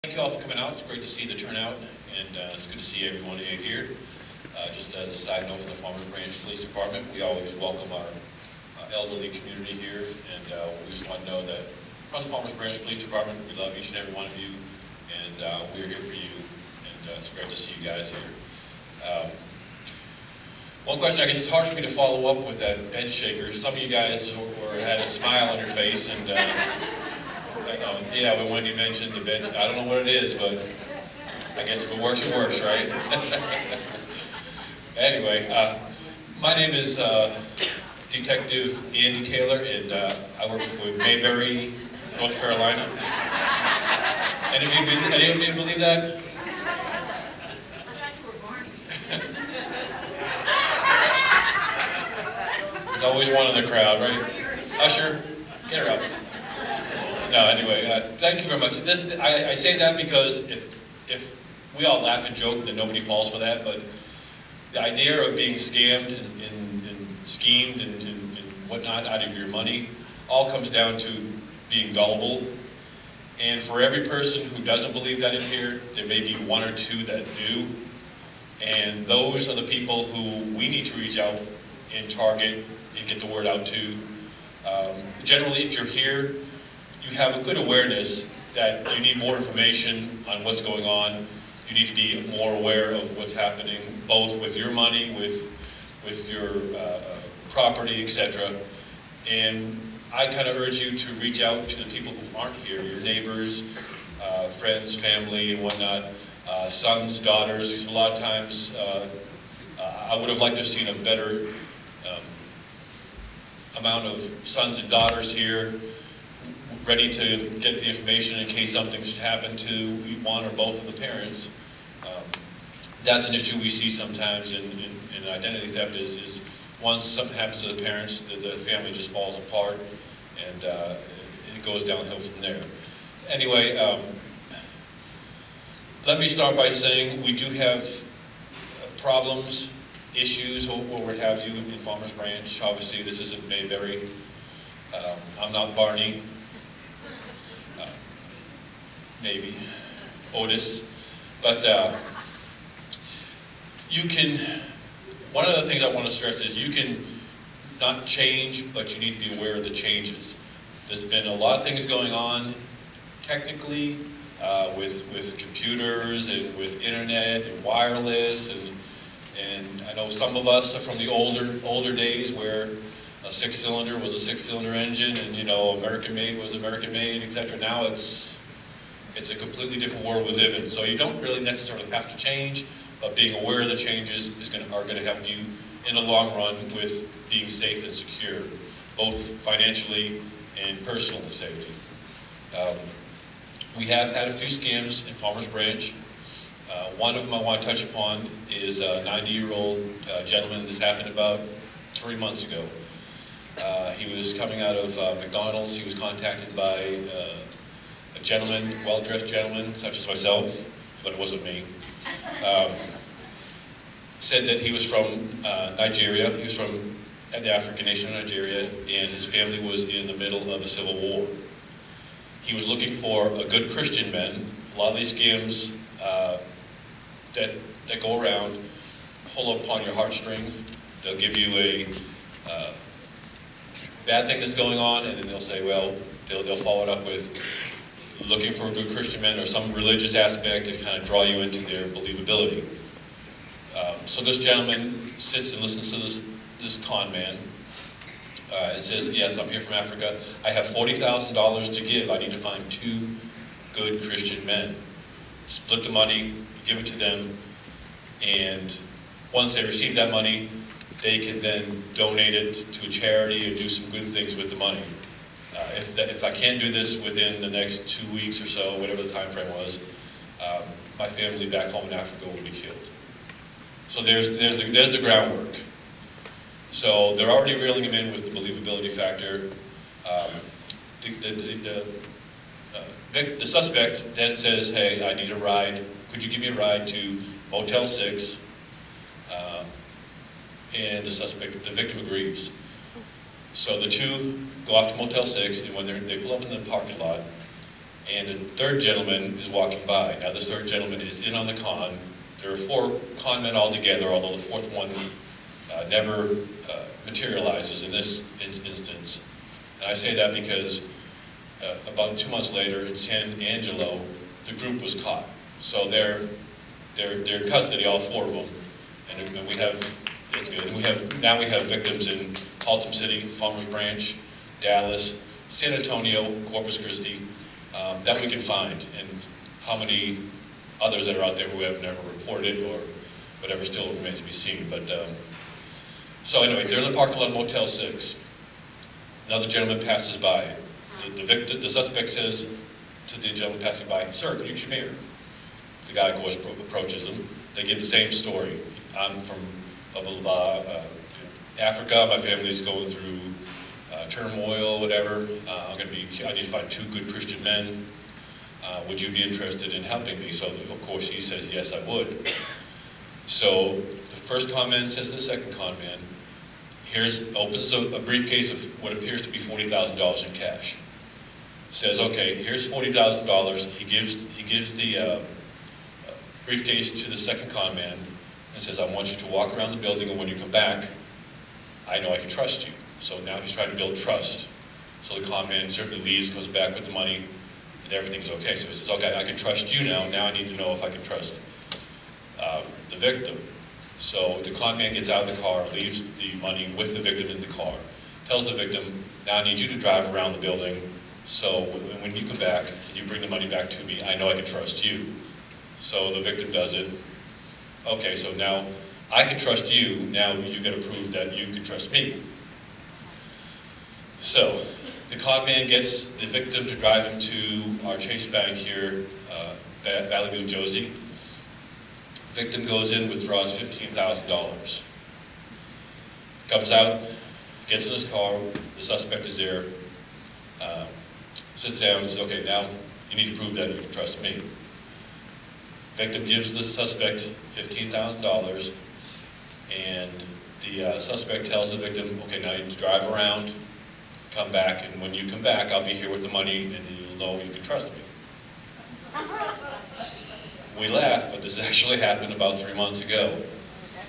Thank you all for coming out. It's great to see the turnout, and it's good to see every one of you here. Just as a side note from the Farmers Branch Police Department, we always welcome our elderly community here, and we just want to know that from the Farmers Branch Police Department, we love each and every one of you, and we're here for you, and it's great to see you guys here. One question, I guess it's hard for me to follow up with that bench shaker. Some of you guys had a smile on your face, and yeah, when Wendy mentioned the bench, I don't know what it is, but I guess if it works, right? Anyway, my name is Detective Andy Taylor, and I work with Mayberry, North Carolina. Any of you believe that? There's always one in the crowd, right? Usher, get her up. No, anyway, thank you very much. I say that because if we all laugh and joke that nobody falls for that, but the idea of being scammed and schemed and whatnot out of your money all comes down to being gullible. And for every person who doesn't believe that in here, there may be one or two that do. And those are the people who we need to reach out and target and get the word out to. Generally, if you're here, you have a good awareness that you need more information on what's going on. You need to be more aware of what's happening, both with your money, with your property, etc. And I kind of urge you to reach out to the people who aren't here, your neighbors, friends, family, and whatnot, sons, daughters. Because a lot of times, I would have liked to have seen a better amount of sons and daughters here, ready to get the information in case something should happen to one or both of the parents. That's an issue we see sometimes in identity theft is once something happens to the parents, the family just falls apart, and it goes downhill from there. Anyway, let me start by saying we do have problems, issues, or what have you in Farmers Branch. Obviously, this isn't Mayberry. I'm not Barney. Maybe Otis, but you can, one of the things I want to stress is you can not change, but you need to be aware of the changes. There's been a lot of things going on technically with computers and with internet and wireless, and I know some of us are from the older days where a six-cylinder was a six-cylinder engine, and American-made was American-made, etc. Now it's a completely different world we live in. So you don't really necessarily have to change, but being aware of the changes are going to help you in the long run with being safe and secure, both financially and personal safety. We have had a few scams in Farmers Branch. One of them I want to touch upon is a 90-year-old gentleman. This happened about 3 months ago. He was coming out of McDonald's. He was contacted by a gentleman, well-dressed gentleman, such as myself, but it wasn't me. Said that he was from Nigeria. He was from the African nation of Nigeria, and his family was in the middle of a civil war. He was looking for a good Christian man. A lot of these scams that go around pull upon your heartstrings. They'll give you a bad thing that's going on, and then they'll say, well, they'll follow it up with looking for a good Christian man or some religious aspect to kind of draw you into their believability. So this gentleman sits and listens to this con man and says, yes, I'm here from Africa. I have $40,000 to give. I need to find 2 good Christian men. Split the money, give it to them, and once they receive that money, they can then donate it to a charity or do some good things with the money. If I can't do this within the next 2 weeks or so, whatever the time frame was, my family back home in Africa will be killed. So there's the groundwork. So they're already reeling him in with the believability factor. The suspect then says, hey, I need a ride. Could you give me a ride to Motel 6? And the victim agrees. So the two go off to Motel 6, and when they pull up in the parking lot, and a third gentleman is walking by. Now this third gentleman is in on the con. There are 4 con men altogether, although the 4th one never materializes in this instance. And I say that because about 2 months later in San Angelo, the group was caught. So they're in custody, all 4 of them, and we have, it's good. And now we have victims in Haltom City, Farmers Branch, Dallas, San Antonio, Corpus Christi, that we can find, and how many others that are out there who have never reported or whatever still remains to be seen. But so anyway, they're in the parking lot of Motel 6. Another gentleman passes by. The suspect says to the gentleman passing by, "Sir, could you come here?" The guy, of course, approaches him. They give the same story. "I'm from blah, blah, blah, Africa. My family's going through turmoil, whatever. I need to find 2 good Christian men. Would you be interested in helping me?" So, of course, he says, "Yes, I would." So the first con man says to the second con man, opens a briefcase of what appears to be $40,000 in cash. Says, "Okay, here's $40,000. He gives the briefcase to the second con man and says, "I want you to walk around the building, and when you come back, I know I can trust you." So now he's trying to build trust. So the con man certainly leaves, comes back with the money, and everything's okay. So he says, "Okay, I can trust you now. Now I need to know if I can trust the victim." So the con man gets out of the car, leaves the money with the victim in the car, tells the victim, "Now I need you to drive around the building, so when you come back, you bring the money back to me, I know I can trust you." So the victim does it. Okay, so now I can trust you, now you got to prove that you can trust me. So the con man gets the victim to drive him to our Chase Bank here, Valley View, Josie. Victim goes in, withdraws $15,000. Comes out, gets in his car, the suspect is there, sits down and says, "Okay, now you need to prove that you can trust me." Victim gives the suspect $15,000, and the suspect tells the victim, "Okay, now you need to drive around, come back, and when you come back, I'll be here with the money, and you'll know you can trust me." We laugh, but this actually happened about 3 months ago.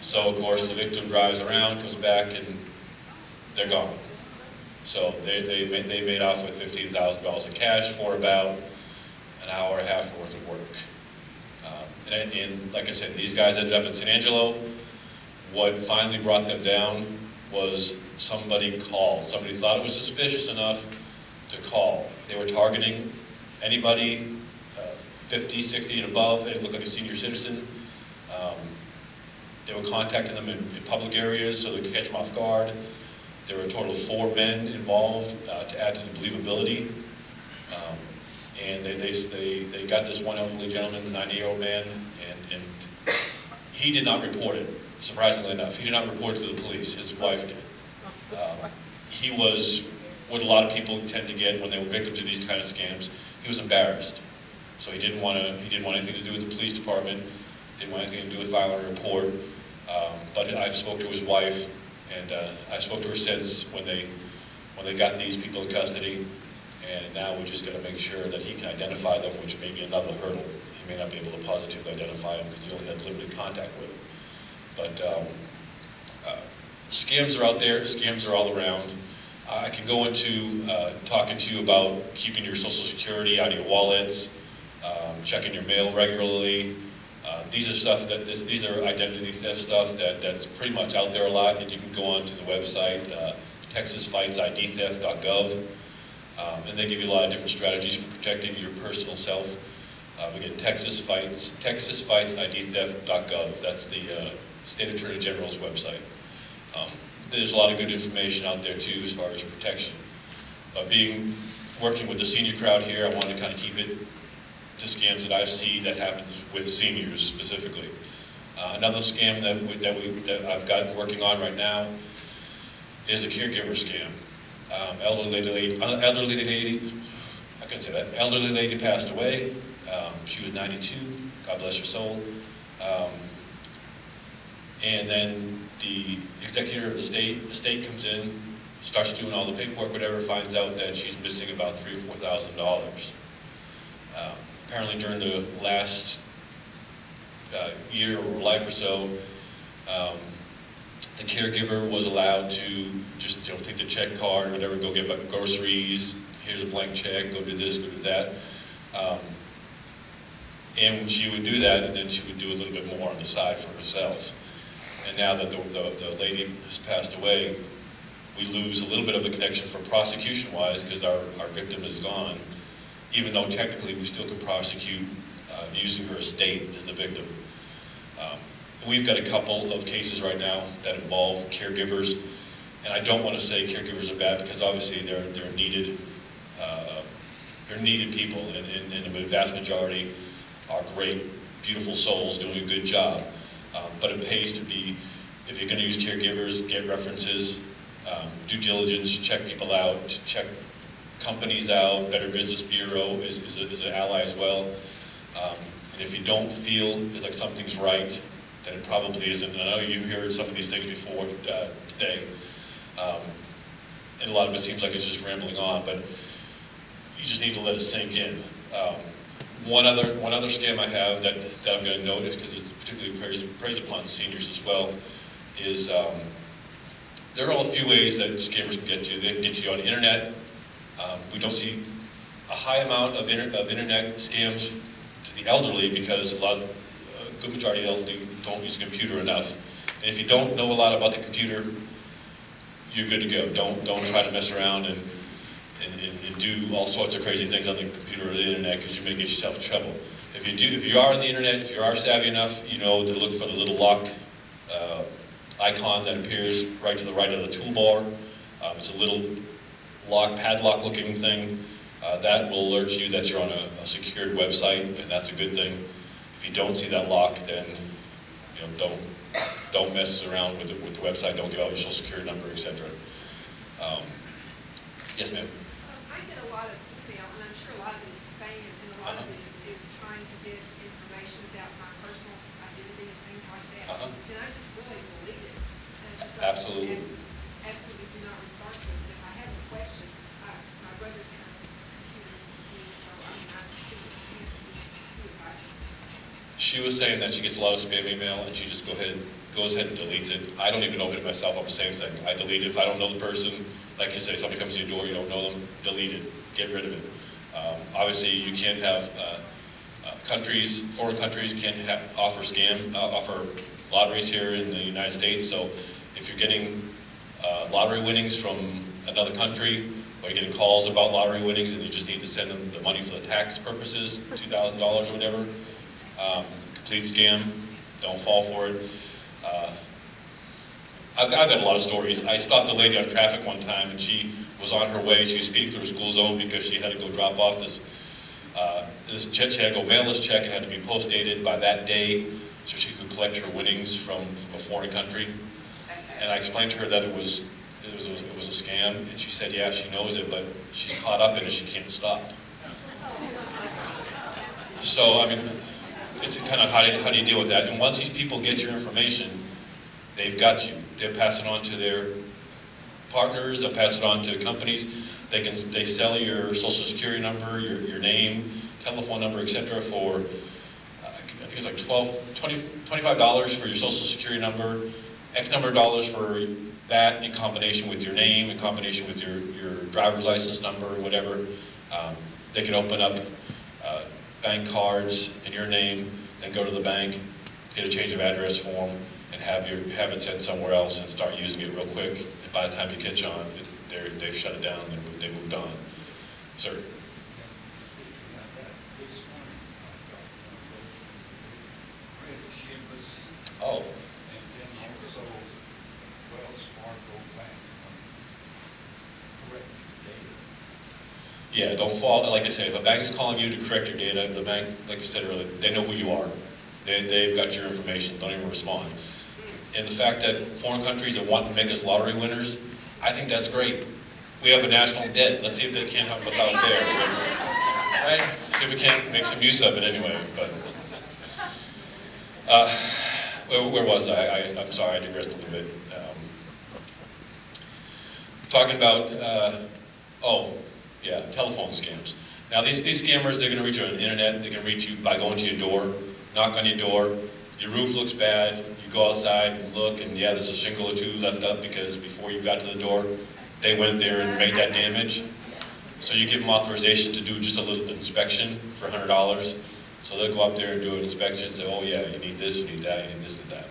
So, of course, the victim drives around, comes back, and they're gone. So they made off with $15,000 in cash for about an hour and a half worth of work. And like I said, these guys ended up in San Angelo. What finally brought them down was somebody called. Somebody thought it was suspicious enough to call. They were targeting anybody 50, 60 and above. It looked like a senior citizen. They were contacting them in public areas so they could catch them off guard. There were a total of 4 men involved to add to the believability. And they got this one elderly gentleman, the 90-year-old man, and he did not report it, surprisingly enough. He did not report it to the police. His wife did. He was what a lot of people tend to get when they were victims of these kind of scams. He was embarrassed. So he didn't want anything to do with the police department, didn't want anything to do with filing a report. But I spoke to his wife, and I spoke to her since when they got these people in custody. And now we just got to make sure that he can identify them, which may be another hurdle. He may not be able to positively identify them because he only had limited contact with them. But scams are out there. Scams are all around. I can go into talking to you about keeping your Social Security out of your wallets, checking your mail regularly. These are identity theft stuff that's pretty much out there a lot, and you can go onto the website, texasfightsidtheft.gov, and they give you a lot of different strategies for protecting your personal self. Again, texasfightsidtheft.gov. That's the State Attorney General's website. There's a lot of good information out there too as far as protection. Working with the senior crowd here, I wanted to kind of keep it to scams that I see that happens with seniors specifically. Another scam that I've got working on right now is a caregiver scam. Elderly lady, I couldn't say that. Elderly lady passed away. She was 92. God bless her soul. And then the executor of the state comes in, starts doing all the paperwork, whatever, finds out that she's missing about $3,000 or $4,000. Apparently during the last year or life or so, the caregiver was allowed to just take the check card, whatever, go get groceries, here's a blank check, go do this, go do that. And she would do that, and then she would do a little bit more on the side for herself. And now that the lady has passed away, we lose a little bit of the connection for prosecution-wise because our victim is gone, even though technically we still can prosecute using her estate as the victim. We've got a couple of cases right now that involve caregivers, and I don't want to say caregivers are bad because obviously they're needed people, and the vast majority are great, beautiful souls doing a good job. But it pays to be, if you're going to use caregivers, get references, due diligence, check people out, check companies out. Better Business Bureau is an ally as well. And if you don't feel it's like something's right, then it probably isn't. And I know you've heard some of these things before today, and a lot of it seems like it's just rambling on, but you just need to let it sink in. One other scam I have that I'm going to notice, because it's particularly preys upon seniors as well, is there are a few ways that scammers can get you. They can get you on the internet. We don't see a high amount of internet scams to the elderly because a good majority of the elderly don't use a computer enough. And if you don't know a lot about the computer, you're good to go. Don't try to mess around and do all sorts of crazy things on the computer or the internet because you may get yourself in trouble. If you are on the internet, if you are savvy enough, you know to look for the little lock icon that appears right to the right of the toolbar. It's a little padlock looking thing. That will alert you that you're on a secured website, and that's a good thing. If you don't see that lock, then don't mess around with the website. Don't give out your social security number, etc. Yes, ma'am. I get a lot of email, and I'm sure a lot of it is spam, and a lot of it is trying to get information about my personal identity and things like that. And I just really believe it. Absolutely. Absolutely do not respond to it. If I have a question, my brother's kind of here with me, so I mean, I just he advises. She was saying that she gets a lot of spam email, and she just goes ahead and deletes it. I don't even open it myself. I'm the same thing. I delete it if I don't know the person. Like you say, somebody comes to your door, you don't know them, delete it, get rid of it. Obviously, you can't have foreign countries can't offer lotteries here in the United States. So if you're getting lottery winnings from another country, or you're getting calls about lottery winnings and you just need to send them the money for the tax purposes, $2,000 or whatever, complete scam, don't fall for it. I've had a lot of stories. I stopped a lady on traffic one time, and she was on her way. She was speeding through her school zone because she had to go drop off this check. She had to go mail this check. It had to be post-dated by that day so she could collect her winnings from a foreign country. And I explained to her that it was a scam, and she said, yeah, she knows it, but she's caught up in it. She can't stop. So, I mean, it's kind of how do you deal with that? And once these people get your information, they've got you. They'll pass it on to their partners, they'll pass it on to companies. They sell your social security number, your name, telephone number, etc. for, I think it's like $25 for your social security number, X number of dollars for that in combination with your name, in combination with your driver's license number or whatever. They can open up bank cards in your name, then go to the bank, get a change of address form, and have it sent somewhere else and start using it real quick. And by the time you catch on, they've shut it down and they moved on. Sir? Oh. Yeah, don't fall, like I said, if a bank's calling you to correct your data, the bank, like you said earlier, they know who you are. They've got your information, don't even respond. And the fact that foreign countries are wanting to make us lottery winners, I think that's great. We have a national debt. Let's see if they can't help us out there. Right? See if we can't make some use of it anyway. But where was I? I'm sorry, I digressed a little bit. Talking about, telephone scams. Now these scammers, they're going to reach you on the internet, they can reach you by going to your door, knock on your door, your roof looks bad, you go outside and look, and yeah, there's a shingle or two left up because before you got to the door, they went there and made that damage. So you give them authorization to do just a little inspection for $100. So they'll go up there and do an inspection and say, oh yeah, you need this, you need that, you need this and that.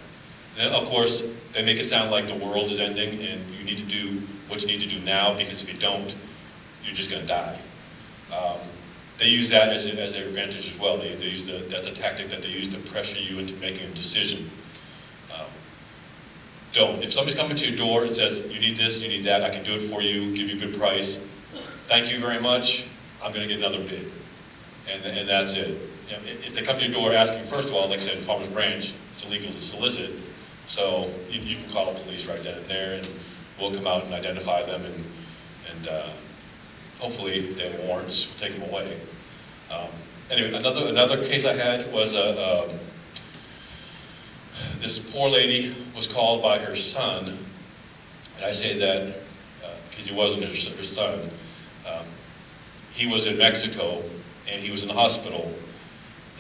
And then, of course, they make it sound like the world is ending and you need to do what you need to do now, because if you don't, you're just going to die. They use that as their advantage as well. They use that's a tactic that they use to pressure you into making a decision. Don't. If somebody's coming to your door and says, you need this, you need that, I can do it for you, give you a good price, thank you very much, I'm going to get another bid. And that's it. You know, if they come to your door asking, first of all, like I said, in Farmers Branch, it's illegal to solicit, so you can call the police right then and there, and we'll come out and identify them, and hopefully, if they have warrants, we'll take them away. Anyway, another case I had was this poor lady was called by her son, and I say that because he wasn't her son. He was in Mexico, and he was in the hospital,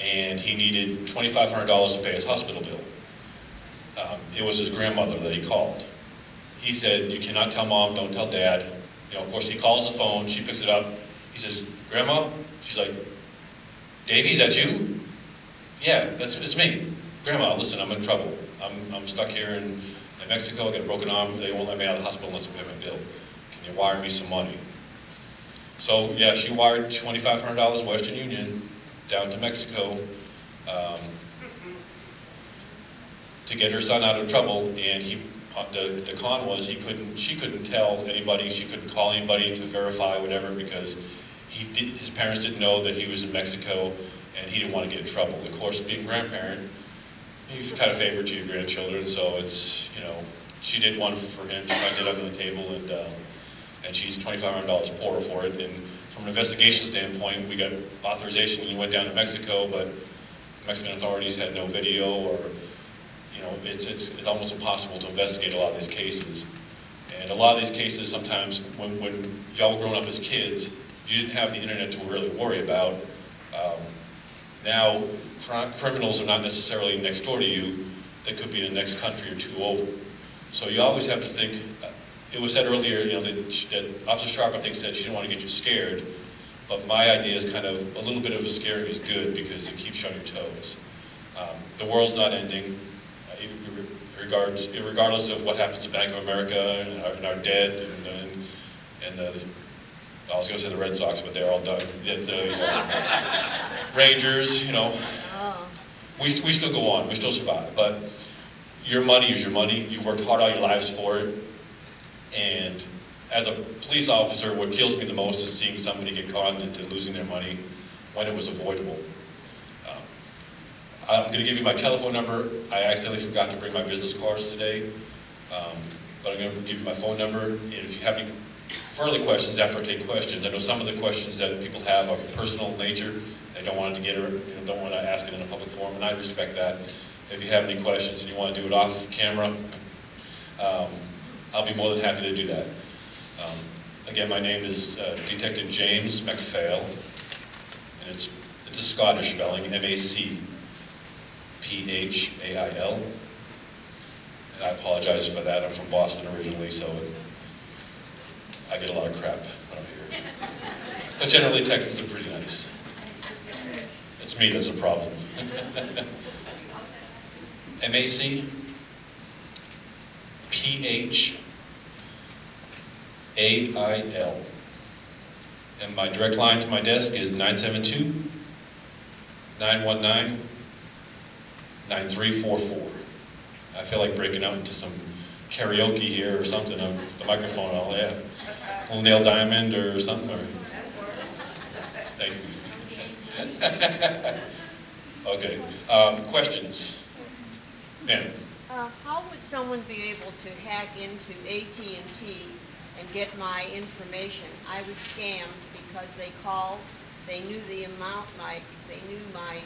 and he needed $2,500 to pay his hospital bill. It was his grandmother that he called. He said, you cannot tell mom, don't tell dad. You know, of course, he calls the phone, she picks it up. He says, Grandma? She's like, Davey, is that you? Yeah, it's me. Grandma, listen, I'm in trouble. I'm stuck here in Mexico, I got a broken arm, they won't let me out of the hospital unless I pay my bill. Can you wire me some money? So, yeah, she wired $2,500 Western Union down to Mexico to get her son out of trouble, and the con was she couldn't tell anybody, she couldn't call anybody to verify whatever, because his parents didn't know that he was in Mexico, and he didn't want to get in trouble. Of course, being a grandparent, you're kind of favored to your grandchildren, so it's, you know, she did one for him, she found it under the table, and she's $2,500 poorer for it. And from an investigation standpoint, we got authorization and he went down to Mexico, but Mexican authorities had no video, or, you know, it's almost impossible to investigate a lot of these cases. And a lot of these cases, sometimes, when y'all were growing up as kids, you didn't have the internet to really worry about. Now, criminals are not necessarily next door to you, they could be in the next country or two over. So you always have to think, it was said earlier, you know, that Officer Sharp, I think, said she didn't want to get you scared, but my idea is kind of a little bit of scaring is good because it keeps you on your toes. The world's not ending, regardless of what happens to Bank of America and our debt and I was going to say the Red Sox, but they're all done. The Rangers, you know, we still go on, we still survive, but your money is your money. You worked hard all your lives for it. And as a police officer, what kills me the most is seeing somebody get caught into losing their money when it was avoidable. I'm going to give you my telephone number. I accidentally forgot to bring my business cards today, but I'm going to give you my phone number. And if you have any further questions after I take questions, I know some of the questions that people have are personal nature. They don't want to get it, you know, don't want to ask it in a public forum, and I respect that. If you have any questions and you want to do it off camera, I'll be more than happy to do that. Again, my name is Detective James MacPhail, and it's a Scottish spelling, M-A-C-P-H-A-I-L. And I apologize for that. I'm from Boston originally, so I get a lot of crap when I'm here. But generally, Texans are pretty nice. It's me that's the problem. M-A-C-P-H-A-I-L. And my direct line to my desk is 972-919-9344. I feel like breaking out into some karaoke here or something. The microphone, all yeah. A little Neil Diamond or something. Or... Thank you. Okay. Questions? Ma'am. How would someone be able to hack into AT&T and get my information? I was scammed because they called, they knew the amount, they knew my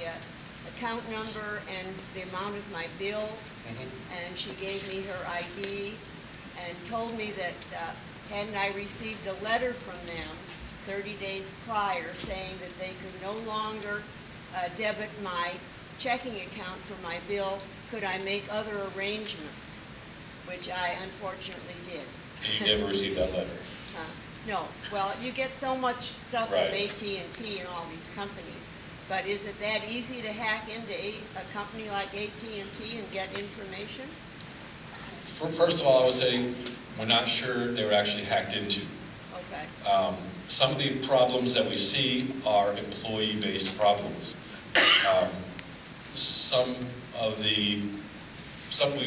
account number and the amount of my bill, and she gave me her ID and told me that hadn't I received a letter from them 30 days prior, saying that they could no longer debit my checking account for my bill. Could I make other arrangements? Which I unfortunately did. And you never received that letter? No. Well, you get so much stuff Right. from AT&T and all these companies, but is it that easy to hack into a company like AT&T and get information? First of all, I would say we're not sure they were actually hacked into. Okay. Some of the problems that we see are employee-based problems.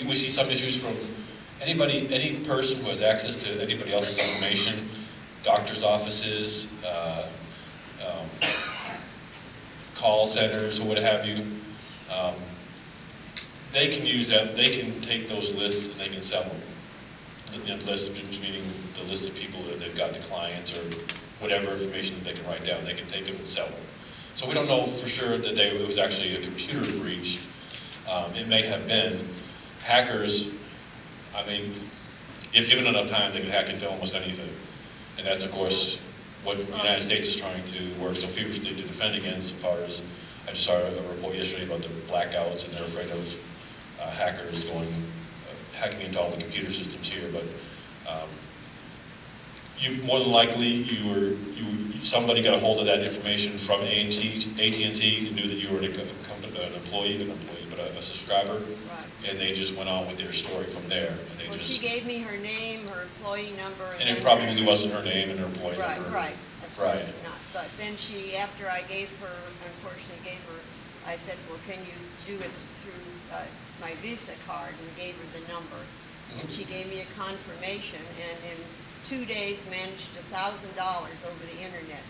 We see some issues from any person who has access to anybody else's information, doctor's offices, call centers, or what have you. They can use that. They can take those lists and they can sell them. Lists meaning the list of people that they've got, the clients or whatever information that they can write down. They can take them and sell them. So we don't know for sure that it was actually a computer breach. It may have been. Hackers, I mean, if given enough time, they can hack into almost anything. And that's, of course, what the United States is trying to work so feverishly to defend against. As far as, I just saw a report yesterday about the blackouts, and they're afraid of hackers hacking into all the computer systems here. But more than likely, somebody got a hold of that information from AT&T and knew that you were an employee, but a subscriber. Right. And they just went on with their story from there. And She gave me her name, her employee number. And it probably wasn't her name and her employee number. Right. Right. Not. But then after I unfortunately I said, well, can you do it through my Visa card, and gave her the number. And she gave me a confirmation, and in 2 days managed $1,000 over the internet.